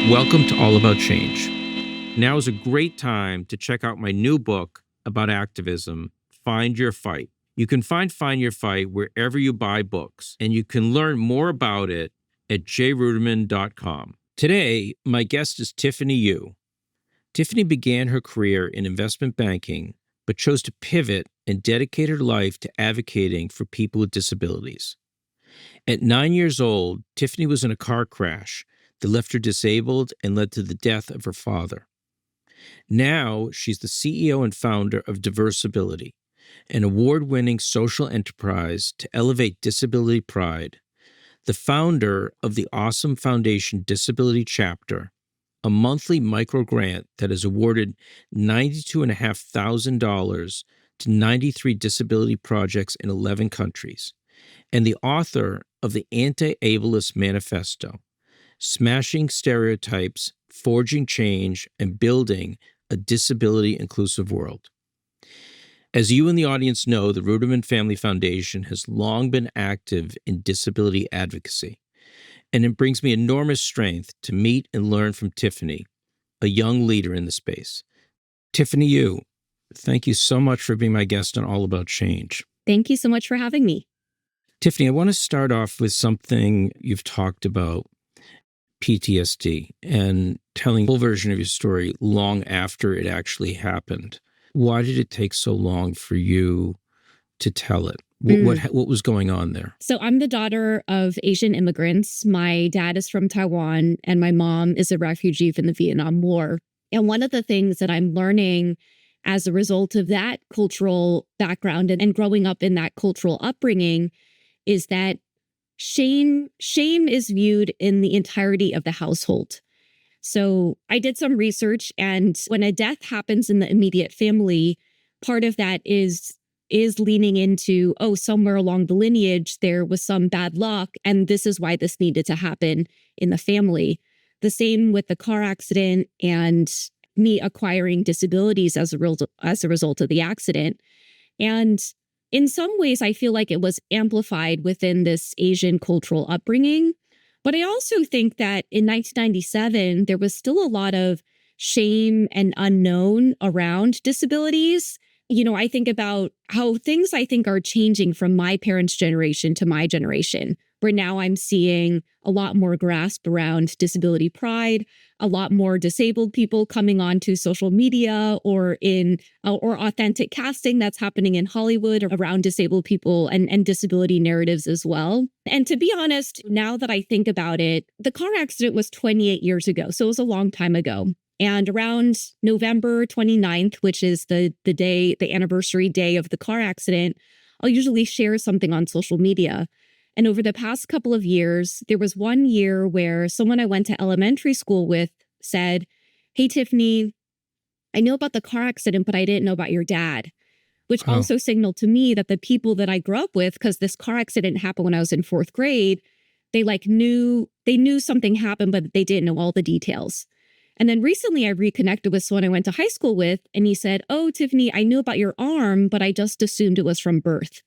Welcome to All About Change. Now is a great time to check out my new book about activism, Find Your Fight. You can find Your Fight wherever you buy books, and you can learn more about it at jruderman.com. Today, my guest is Tiffany Yu. Tiffany began her career in investment banking, but chose to pivot and dedicate her life to advocating for people with disabilities. At 9 years old, Tiffany was in a car crash that left her disabled and led to the death of her father. Now, she's the CEO and founder of Diversability, an award-winning social enterprise to elevate disability pride, the founder of the Awesome Foundation Disability Chapter, a monthly micro-grant that has awarded $92,500 to 93 disability projects in 11 countries, and the author of the Anti-Ableist Manifesto, Smashing Stereotypes, Forging Change, and Building a Disability-Inclusive World. As you in the audience know, the Ruderman Family Foundation has long been active in disability advocacy, and it brings me enormous strength to meet and learn from Tiffany, a young leader in the space. Tiffany Yu, thank you so much for being my guest on All About Change. Thank you so much for having me. Tiffany, I want to start off with something you've talked about, PTSD, and telling the full version of your story long after it actually happened. Why did it take so long for you to tell it? What was going on there? So I'm the daughter of Asian immigrants. My dad is from Taiwan, and my mom is a refugee from the Vietnam War. And one of the things that I'm learning as a result of that cultural background and growing up in that cultural upbringing is that shame is viewed in the entirety of the household. So I did some research, and when a death happens in the immediate family, part of that is leaning into, somewhere along the lineage, there was some bad luck, and this is why this needed to happen in the family. The same with the car accident and me acquiring disabilities as a result of the accident. And in some ways, I feel like it was amplified within this Asian cultural upbringing. But I also think that in 1997, there was still a lot of shame and unknown around disabilities. You know, I think about how things I think are changing from my parents' generation to my generation, where now I'm seeing a lot more grasp around disability pride, a lot more disabled people coming onto social media or authentic casting that's happening in Hollywood around disabled people and disability narratives as well. And to be honest, now that I think about it, the car accident was 28 years ago, so it was a long time ago. And around November 29th, which is the anniversary day of the car accident, I'll usually share something on social media. And over the past couple of years, there was one year where someone I went to elementary school with said, "Hey, Tiffany, I know about the car accident, but I didn't know about your dad," which also signaled to me that the people that I grew up with, because this car accident happened when I was in fourth grade, they knew something happened, but they didn't know all the details. And then recently I reconnected with someone I went to high school with, and he said, "Oh, Tiffany, I knew about your arm, but I just assumed it was from birth."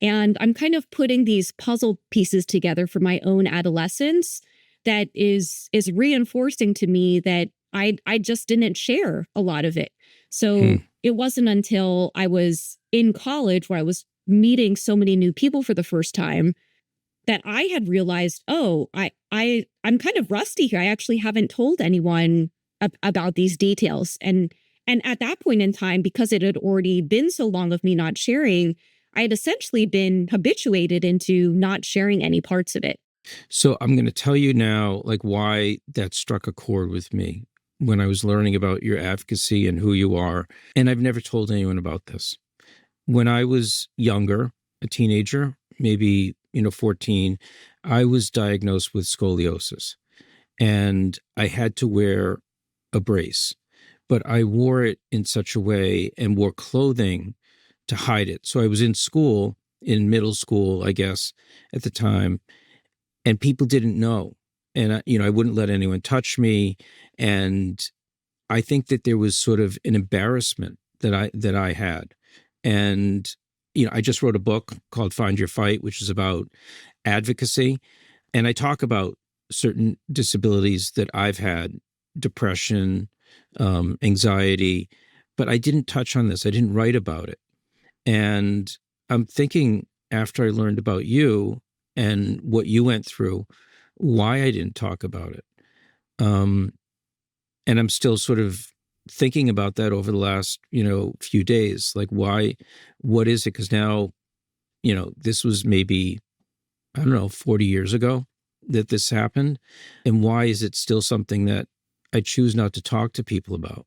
And I'm kind of putting these puzzle pieces together for my own adolescence that is reinforcing to me that I just didn't share a lot of it. So it wasn't until I was in college, where I was meeting so many new people for the first time, that I had realized, I'm kind of rusty here. I actually haven't told anyone about these details. And at that point in time, because it had already been so long of me not sharing, I had essentially been habituated into not sharing any parts of it. So I'm going to tell you now, why that struck a chord with me when I was learning about your advocacy and who you are. And I've never told anyone about this. When I was younger, a teenager, maybe 14, I was diagnosed with scoliosis, and I had to wear a brace, but I wore it in such a way and wore clothing to hide it. So I was in school, in middle school, I guess, at the time, and people didn't know. And, I wouldn't let anyone touch me. And I think that there was sort of an embarrassment that I had. And, I just wrote a book called Find Your Fight, which is about advocacy. And I talk about certain disabilities that I've had, depression, anxiety, but I didn't touch on this. I didn't write about it. And I'm thinking after I learned about you and what you went through, why I didn't talk about it. And I'm still sort of thinking about that over the last, few days. Like, why, what is it? Because now, this was maybe, I don't know, 40 years ago that this happened. And why is it still something that I choose not to talk to people about?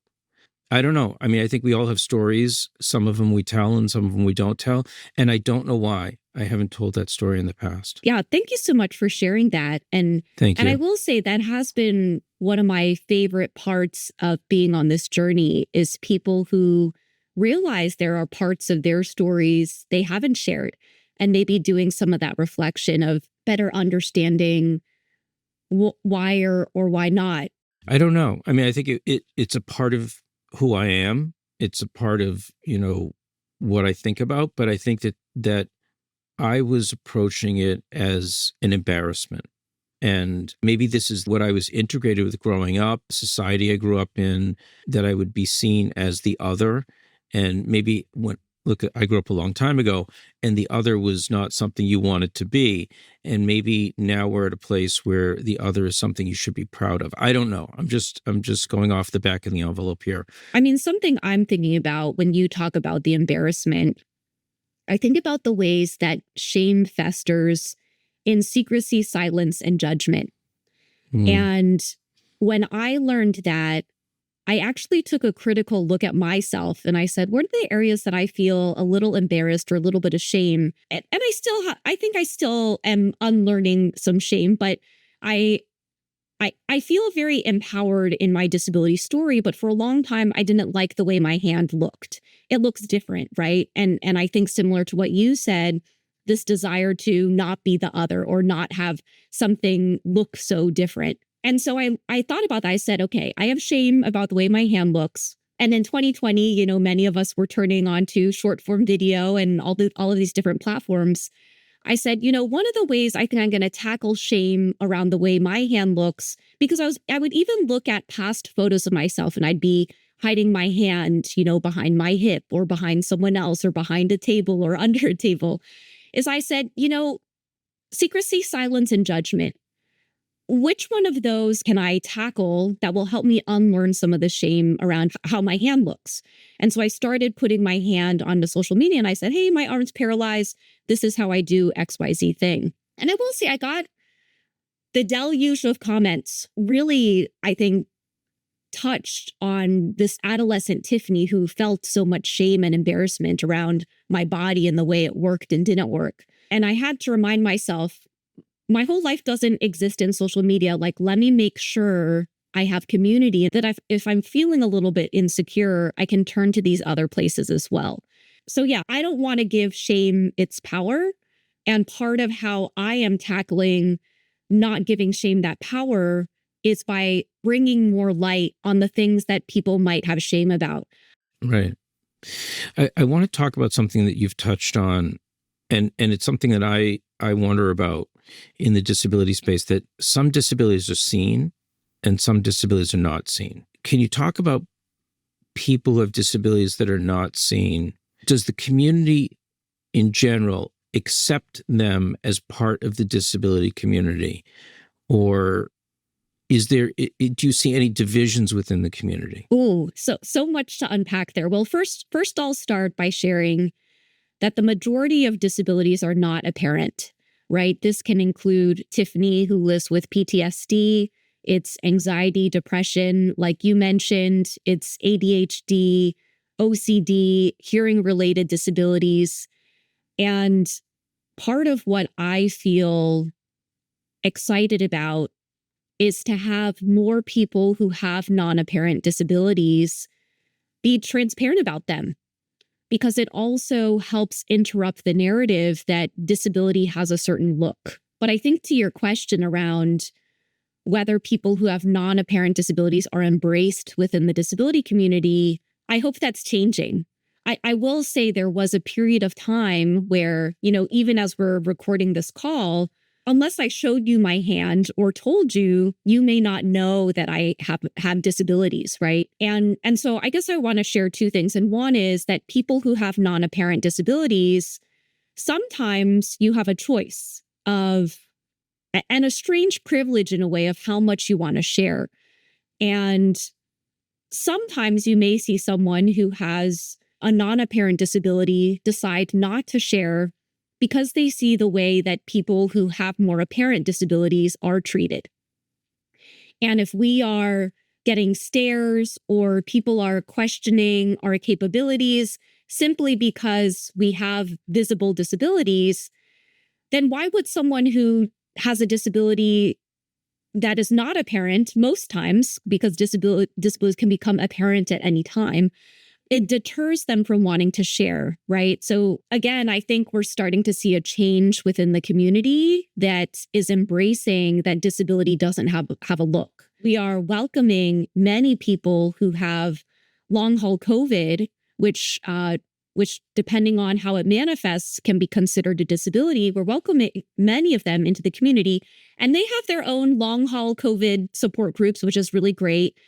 I don't know. I mean, I think we all have stories. Some of them we tell and some of them we don't tell. And I don't know why I haven't told that story in the past. Yeah, thank you so much for sharing that. Thank And I you. will say that has been one of my favorite parts of being on this journey is people who realize there are parts of their stories they haven't shared and maybe doing some of that reflection of better understanding why or why not. I don't know. I mean, I think it's a part of who I am. It's a part of, what I think about, but I think that I was approaching it as an embarrassment. And maybe this is what I was integrated with growing up, society I grew up in, that I would be seen as the other. And maybe I grew up a long time ago, and the other was not something you wanted to be. And maybe now we're at a place where the other is something you should be proud of. I don't know. I'm just going off the back of the envelope here. I mean, something I'm thinking about when you talk about the embarrassment, I think about the ways that shame festers in secrecy, silence, and judgment. And when I learned that, I actually took a critical look at myself and I said, what are the areas that I feel a little embarrassed or a little bit of shame? And I still, I think I still am unlearning some shame, but I feel very empowered in my disability story, but for a long time, I didn't like the way my hand looked. It looks different, right? And I think similar to what you said, this desire to not be the other or not have something look so different. And so I thought about that. I said, okay, I have shame about the way my hand looks. And in 2020, many of us were turning on to short form video and all of these different platforms. I said, one of the ways I think I'm going to tackle shame around the way my hand looks, because I would even look at past photos of myself and I'd be hiding my hand, behind my hip or behind someone else or behind a table or under a table, is I said, secrecy, silence, and judgment. Which one of those can I tackle that will help me unlearn some of the shame around how my hand looks? And so I started putting my hand onto social media and I said, hey, my arm's paralyzed. This is how I do XYZ thing. And I will say I got the deluge of comments really, I think, touched on this adolescent Tiffany who felt so much shame and embarrassment around my body and the way it worked and didn't work. And I had to remind myself, my whole life doesn't exist in social media. Like, let me make sure I have community that if I'm feeling a little bit insecure, I can turn to these other places as well. So yeah, I don't want to give shame its power. And part of how I am tackling not giving shame that power is by bringing more light on the things that people might have shame about. Right. I want to talk about something that you've touched on, and it's something that I wonder about in the disability space, that some disabilities are seen and some disabilities are not seen. Can you talk about people who have disabilities that are not seen? Does the community in general accept them as part of the disability community? Or do you see any divisions within the community? Oh, so much to unpack there. Well, first I'll start by sharing that the majority of disabilities are not apparent, right? This can include Tiffany, who lives with PTSD. It's anxiety, depression, like you mentioned. It's ADHD, OCD, hearing-related disabilities. And part of what I feel excited about is to have more people who have non-apparent disabilities be transparent about them, because it also helps interrupt the narrative that disability has a certain look. But I think to your question around whether people who have non-apparent disabilities are embraced within the disability community, I hope that's changing. I will say there was a period of time where, even as we're recording this call, unless I showed you my hand or told you, you may not know that I have disabilities, right? And so I guess I want to share two things. And one is that people who have non-apparent disabilities, sometimes you have a choice of, and a strange privilege in a way, of how much you want to share. And sometimes you may see someone who has a non-apparent disability decide not to share because they see the way that people who have more apparent disabilities are treated. And if we are getting stares or people are questioning our capabilities simply because we have visible disabilities, then why would someone who has a disability that is not apparent, most times, because disabilities can become apparent at any time, it deters them from wanting to share, right? So again, I think we're starting to see a change within the community that is embracing that disability doesn't have a look. We are welcoming many people who have long haul COVID, which depending on how it manifests can be considered a disability. We're welcoming many of them into the community, and they have their own long haul COVID support groups, which is really great.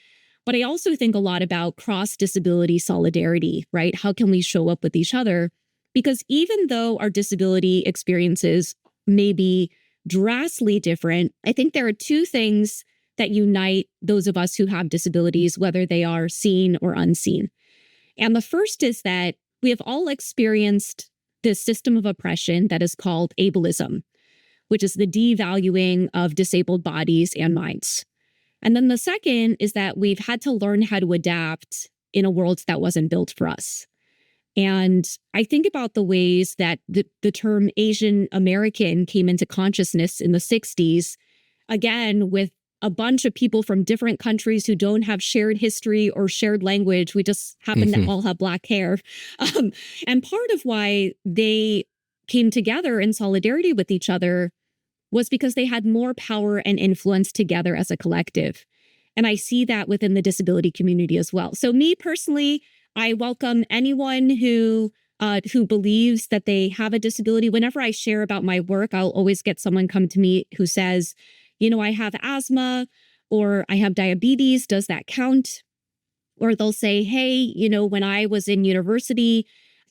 But I also think a lot about cross-disability solidarity, right? How can we show up with each other? Because even though our disability experiences may be drastically different, I think there are two things that unite those of us who have disabilities, whether they are seen or unseen. And the first is that we have all experienced this system of oppression that is called ableism, which is the devaluing of disabled bodies and minds. And then the second is that we've had to learn how to adapt in a world that wasn't built for us. And I think about the ways that the term Asian American came into consciousness in the 60s, again, with a bunch of people from different countries who don't have shared history or shared language. We just happen to all have black hair. And part of why they came together in solidarity with each other was because they had more power and influence together as a collective. And I see that within the disability community as well. So me personally, I welcome anyone who believes that they have a disability. Whenever I share about my work, I'll always get someone come to me who says, I have asthma or I have diabetes. Does that count? Or they'll say, hey, when I was in university,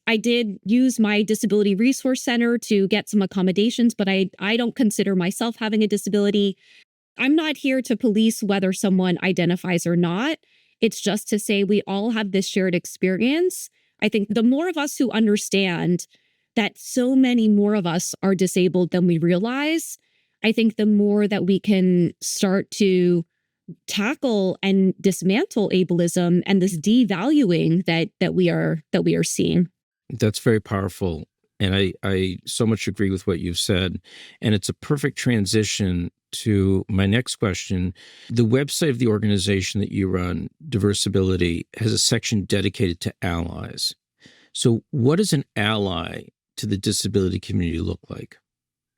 I did use my disability resource center to get some accommodations, but I don't consider myself having a disability. I'm not here to police whether someone identifies or not. It's just to say we all have this shared experience. I think the more of us who understand that so many more of us are disabled than we realize, I think the more that we can start to tackle and dismantle ableism and this devaluing that we are seeing. That's very powerful. And I so much agree with what you've said. And it's a perfect transition to my next question. The website of the organization that you run, Diversability, has a section dedicated to allies. So what does an ally to the disability community look like?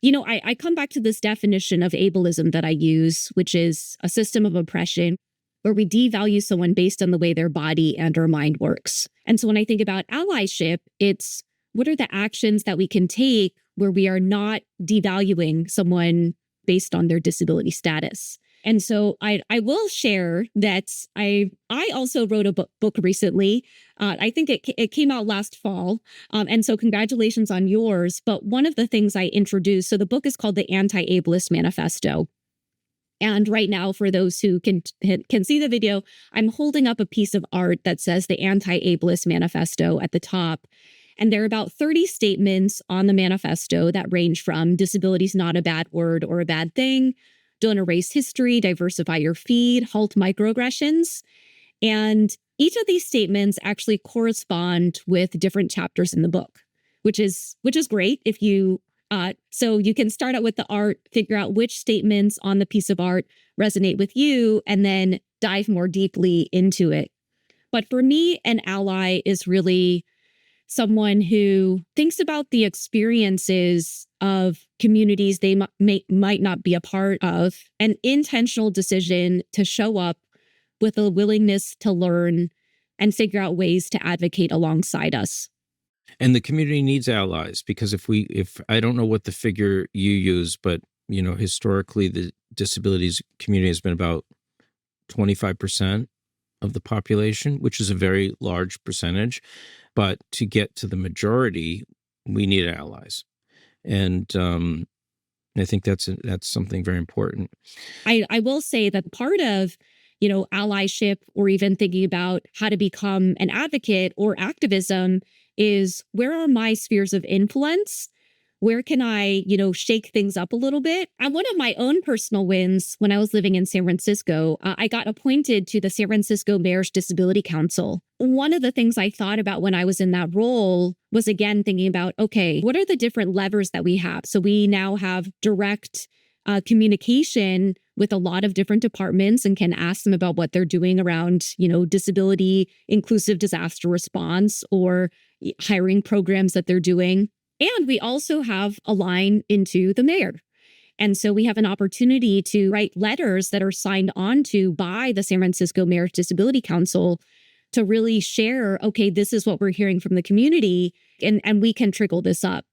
I come back to this definition of ableism that I use, which is a system of oppression where we devalue someone based on the way their body and or mind works. And so when I think about allyship, it's what are the actions that we can take where we are not devaluing someone based on their disability status. And so I will share that I also wrote a book recently. I think it came out last fall. And so congratulations on yours. But one of the things I introduced, so the book is called the Anti-Ableist Manifesto. And right now, for those who can see the video, I'm holding up a piece of art that says the Anti-Ableist Manifesto at the top. And there are about 30 statements on the manifesto that range from disability's not a bad word or a bad thing, don't erase history, diversify your feed, halt microaggressions. And each of these statements actually correspond with different chapters in the book, which is great if you so you can start out with the art, figure out which statements on the piece of art resonate with you, and then dive more deeply into it. But for me, an ally is really someone who thinks about the experiences of communities they might not be a part of, an intentional decision to show up with a willingness to learn and figure out ways to advocate alongside us. And the community needs allies, because if I don't know what the figure you use, but historically the disabilities community has been about 25% of the population, which is a very large percentage. But to get to the majority, we need allies. And I think that's something very important. I will say that part of, allyship or even thinking about how to become an advocate or activism is, where are my spheres of influence? Where can I, shake things up a little bit? And one of my own personal wins when I was living in San Francisco, I got appointed to the San Francisco Mayor's Disability Council. One of the things I thought about when I was in that role was, again, thinking about, okay, what are the different levers that we have? So we now have direct communication with a lot of different departments and can ask them about what they're doing around, disability inclusive disaster response or hiring programs that they're doing. And we also have a line into the mayor. And so we have an opportunity to write letters that are signed on to by the San Francisco Mayor's Disability Council to really share, okay, this is what we're hearing from the community, and we can trickle this up.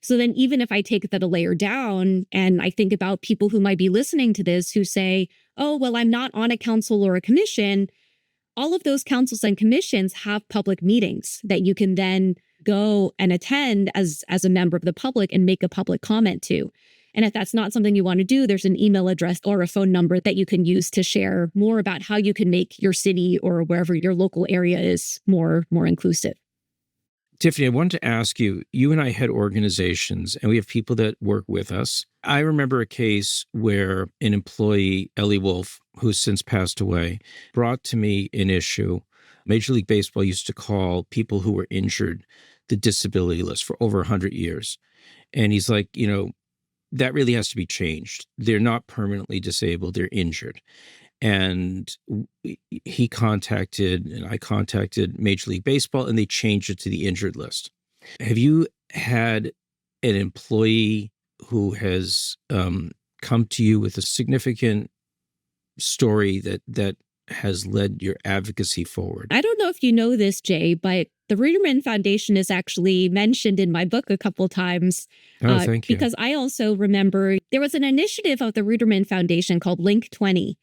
So then even if I take that a layer down and I think about people who might be listening to this who say, oh, well, I'm not on a council or a commission, all of those councils and commissions have public meetings that you can then go and attend as a member of the public and make a public comment to. And if that's not something you want to do, there's an email address or a phone number that you can use to share more about how you can make your city or wherever your local area is more inclusive. Tiffany, I wanted to ask you, you and I had organizations and we have people that work with us. I remember a case where an employee, Ellie Wolf, who's since passed away, brought to me an issue. Major League Baseball used to call people who were injured the disability list for over 100 years. And he's like, that really has to be changed. They're not permanently disabled, they're injured. And he contacted, and I contacted Major League Baseball, and they changed it to the injured list. Have you had an employee who has come to you with a significant story that has led your advocacy forward? I don't know if you know this, Jay, but the Ruderman Foundation is actually mentioned in my book a couple times. Oh, thank you. Because I also remember there was an initiative of the Ruderman Foundation called Link 20.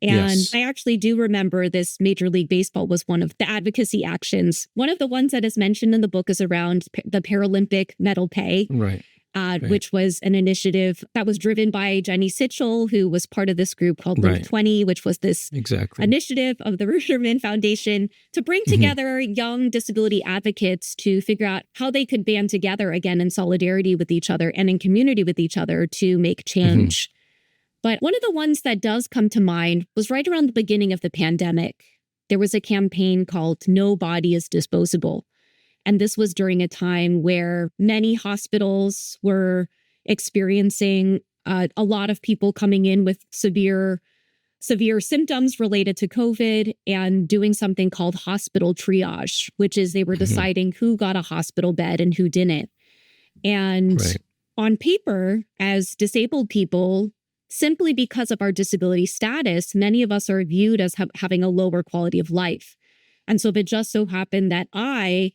And yes, I actually do remember this. Major League Baseball was one of the advocacy actions. One of the ones that is mentioned in the book is around the Paralympic medal pay. Right. Which was an initiative that was driven by Jenny Sitchell, who was part of this group called Link 20, which was this initiative of the Ruderman Foundation to bring together young disability advocates to figure out how they could band together again in solidarity with each other and in community with each other to make change. But one of the ones that does come to mind was right around the beginning of the pandemic. There was a campaign called NoBodyIsDisposable. And this was during a time where many hospitals were experiencing a lot of people coming in with severe symptoms related to COVID and doing something called hospital triage, which is they were deciding who got a hospital bed and who didn't. And on paper, as disabled people, simply because of our disability status, many of us are viewed as having a lower quality of life. And so if it just so happened that I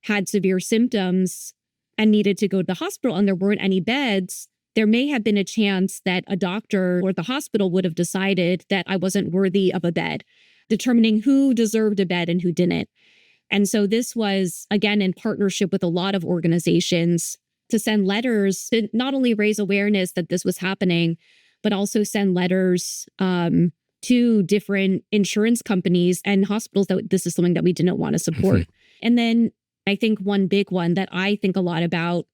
had severe symptoms and needed to go to the hospital and there weren't any beds, there may have been a chance that a doctor or the hospital would have decided that I wasn't worthy of a bed, determining who deserved a bed and who didn't. And so this was, again, in partnership with a lot of organizations to send letters to not only raise awareness that this was happening, but also send letters to different insurance companies and hospitals that this is something that we didn't want to support. And then I think one big one that I think a lot about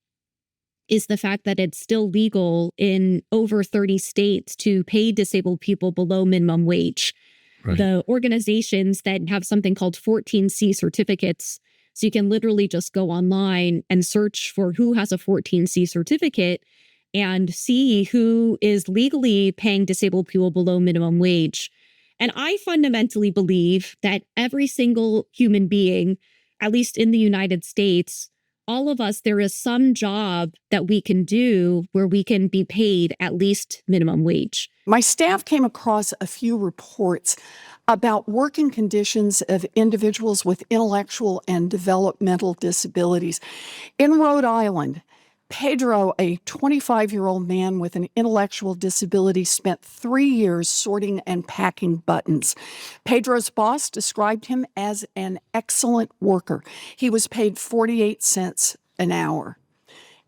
is the fact that it's still legal in over 30 states to pay disabled people below minimum wage. The organizations that have something called 14C certificates, so you can literally just go online and search for who has a 14C certificate and see who is legally paying disabled people below minimum wage. And I fundamentally believe that every single human being, at least in the United States, all of us, there is some job that we can do where we can be paid at least minimum wage. My staff came across a few reports about working conditions of individuals with intellectual and developmental disabilities. In Rhode Island, Pedro, a 25-year-old man with an intellectual disability, spent 3 years sorting and packing buttons. Pedro's boss described him as an excellent worker. He was paid 48 cents an hour.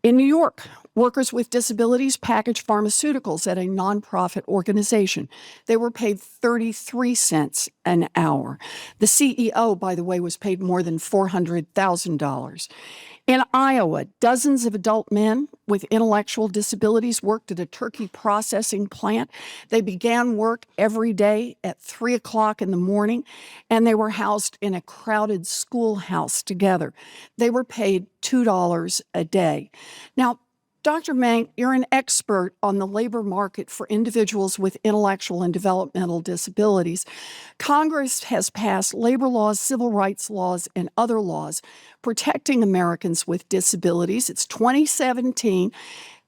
In New York, workers with disabilities packaged pharmaceuticals at a nonprofit organization. They were paid 33 cents an hour. The CEO, by the way, was paid more than $400,000. In Iowa, dozens of adult men with intellectual disabilities worked at a turkey processing plant. They began work every day at 3 o'clock in the morning, and they were housed in a crowded schoolhouse together. They were paid $2 a day. Now, Dr. Mank, you're an expert on the labor market for individuals with intellectual and developmental disabilities. Congress has passed labor laws, civil rights laws, and other laws protecting Americans with disabilities. It's 2017.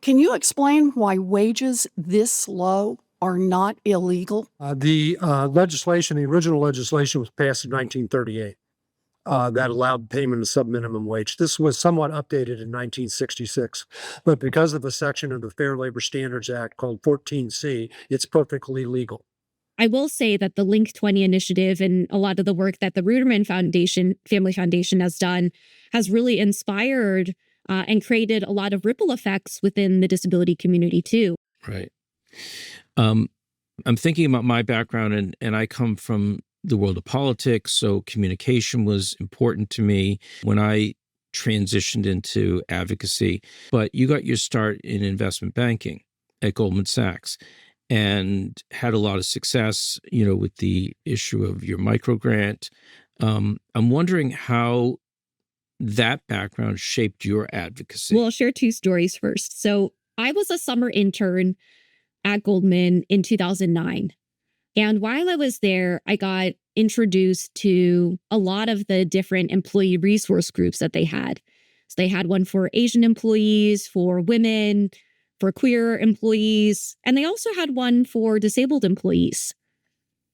Can you explain why wages this low are not illegal? The original legislation was passed in 1938. That allowed payment of sub-minimum wage. This was somewhat updated in 1966, but because of a section of the Fair Labor Standards Act called 14C, it's perfectly legal. I will say that the Link 20 initiative and a lot of the work that the Ruderman Family Foundation has done has really inspired and created a lot of ripple effects within the disability community too. Right. I'm thinking about my background, and I come from the world of politics, so communication was important to me when I transitioned into advocacy. But you got your start in investment banking at Goldman Sachs and had a lot of success, with the issue of your microgrant. I'm wondering how that background shaped your advocacy. Well, I'll share two stories first. So I was a summer intern at Goldman in 2009. And while I was there, I got introduced to a lot of the different employee resource groups that they had. So they had one for Asian employees, for women, for queer employees, and they also had one for disabled employees.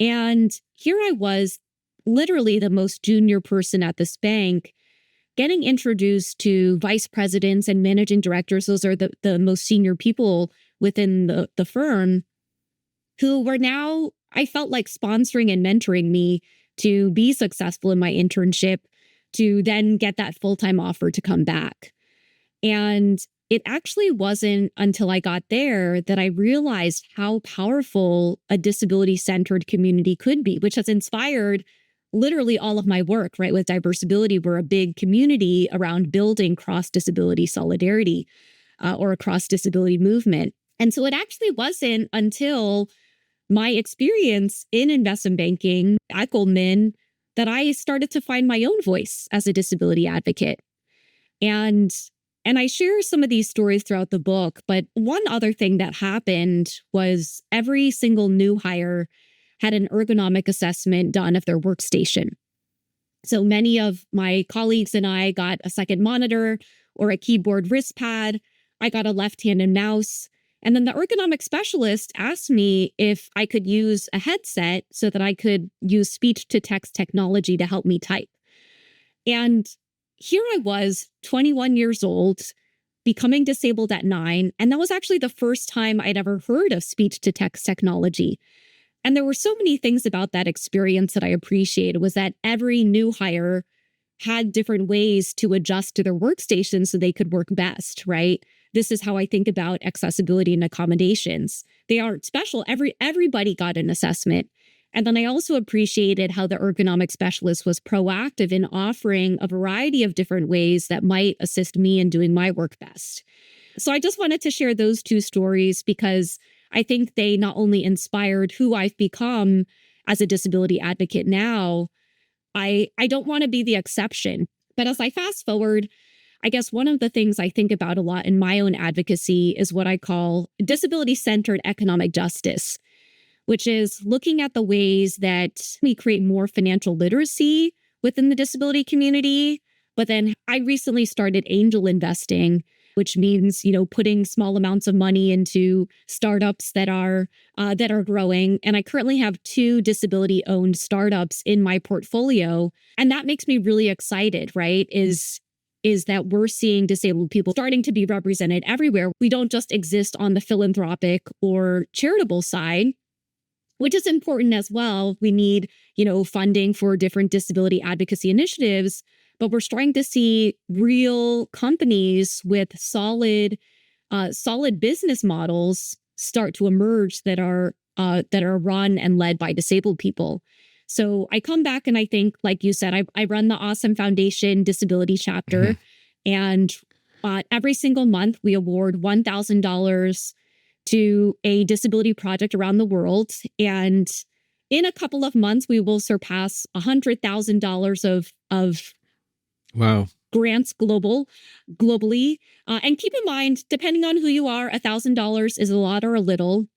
And here I was, literally the most junior person at this bank, getting introduced to vice presidents and managing directors. Those are the most senior people within the firm, who were now, I felt like, sponsoring and mentoring me to be successful in my internship, to then get that full-time offer to come back. And it actually wasn't until I got there that I realized how powerful a disability-centered community could be, which has inspired literally all of my work, right? With Diversability, we're a big community around building cross-disability solidarity or a cross-disability movement. And so it actually wasn't until my experience in investment banking at Goldman that I started to find my own voice as a disability advocate. And I share some of these stories throughout the book, but one other thing that happened was every single new hire had an ergonomic assessment done of their workstation. So many of my colleagues and I got a second monitor or a keyboard wrist pad. I got a left-handed mouse. And then the ergonomic specialist asked me if I could use a headset so that I could use speech-to-text technology to help me type. And here I was, 21 years old, becoming disabled at 9. And that was actually the first time I'd ever heard of speech-to-text technology. And there were so many things about that experience that I appreciated, was that every new hire had different ways to adjust to their workstation so they could work best, right? This is how I think about accessibility and accommodations. They aren't special. Everybody got an assessment. And then I also appreciated how the ergonomic specialist was proactive in offering a variety of different ways that might assist me in doing my work best. So I just wanted to share those two stories because I think they not only inspired who I've become as a disability advocate now. I don't want to be the exception. But as I fast forward, I guess one of the things I think about a lot in my own advocacy is what I call disability-centered economic justice, which is looking at the ways that we create more financial literacy within the disability community. But then I recently started angel investing, which means, putting small amounts of money into startups that are growing. And I currently have 2 disability-owned startups in my portfolio. And that makes me really excited, right? Is is that we're seeing disabled people starting to be represented everywhere. We don't just exist on the philanthropic or charitable side, which is important as well. We need, funding for different disability advocacy initiatives, but we're starting to see real companies with solid business models start to emerge that are run and led by disabled people. So I come back and I think, like you said, I run the Awesome Foundation Disability Chapter, and every single month we award $1,000 to a disability project around the world. And in a couple of months, we will surpass $100,000 of Wow. grants globally. And keep in mind, depending on who you are, $1,000 is a lot or a little.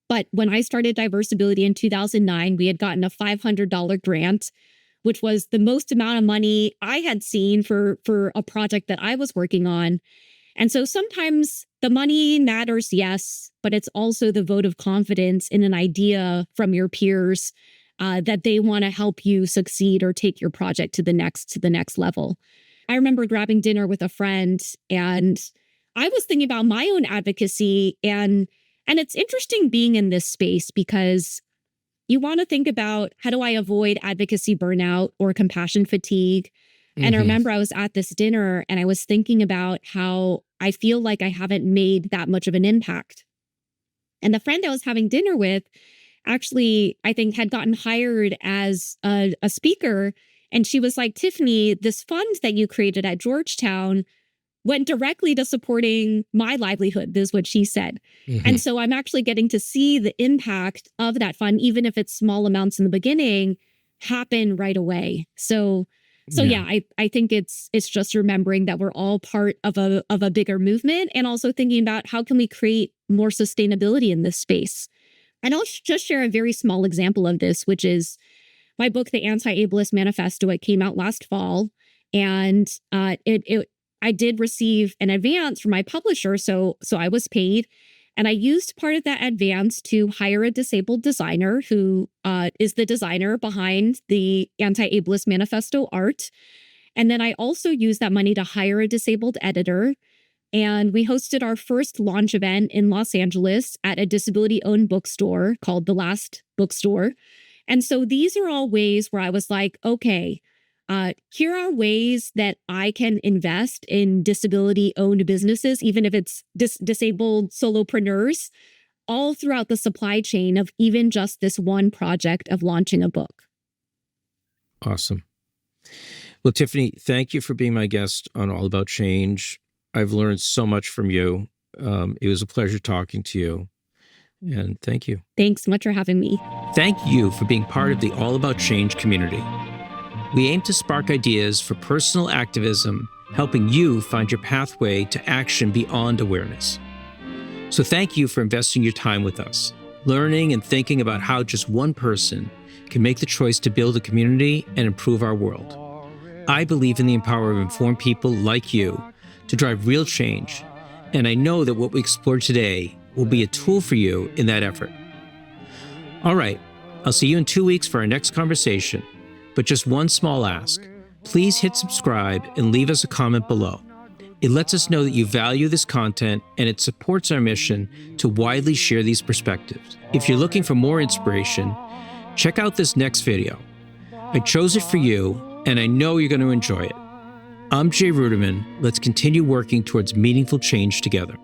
But when I started Diversability in 2009, we had gotten a $500 grant, which was the most amount of money I had seen for a project that I was working on. And so sometimes the money matters, yes, but it's also the vote of confidence in an idea from your peers that they want to help you succeed or take your project to the next level. I remember grabbing dinner with a friend, and I was thinking about my own advocacy, and it's interesting being in this space because you want to think about, how do I avoid advocacy burnout or compassion fatigue? And I remember I was at this dinner and I was thinking about how I feel like I haven't made that much of an impact. And the friend I was having dinner with actually, I think, had gotten hired as a speaker. And she was like, Tiffany, this fund that you created at Georgetown went directly to supporting my livelihood. This is what she said. And so I'm actually getting to see the impact of that fund, even if it's small amounts in the beginning, happen right away. So yeah, I think it's just remembering that we're all part of a bigger movement, and also thinking about how can we create more sustainability in this space. And I'll just share a very small example of this, which is my book, The Anti-Ableist Manifesto. It came out last fall, and I did receive an advance from my publisher, so I was paid. And I used part of that advance to hire a disabled designer who is the designer behind the Anti-Ableist Manifesto art. And then I also used that money to hire a disabled editor. And we hosted our first launch event in Los Angeles at a disability-owned bookstore called The Last Bookstore. And so these are all ways where I was like, okay, here are ways that I can invest in disability-owned businesses, even if it's disabled solopreneurs, all throughout the supply chain of even just this one project of launching a book. Awesome. Well, Tiffany, thank you for being my guest on All About Change. I've learned so much from you. It was a pleasure talking to you. And thank you. Thanks so much for having me. Thank you for being part of the All About Change community. We aim to spark ideas for personal activism, helping you find your pathway to action beyond awareness. So thank you for investing your time with us, learning and thinking about how just one person can make the choice to build a community and improve our world. I believe in the power of informed people like you to drive real change, and I know that what we explored today will be a tool for you in that effort. All right, I'll see you in 2 weeks for our next conversation. But just one small ask, please hit subscribe and leave us a comment below. It lets us know that you value this content, and it supports our mission to widely share these perspectives. If you're looking for more inspiration, check out this next video. I chose it for you, and I know you're going to enjoy it. I'm Jay Ruderman. Let's continue working towards meaningful change together.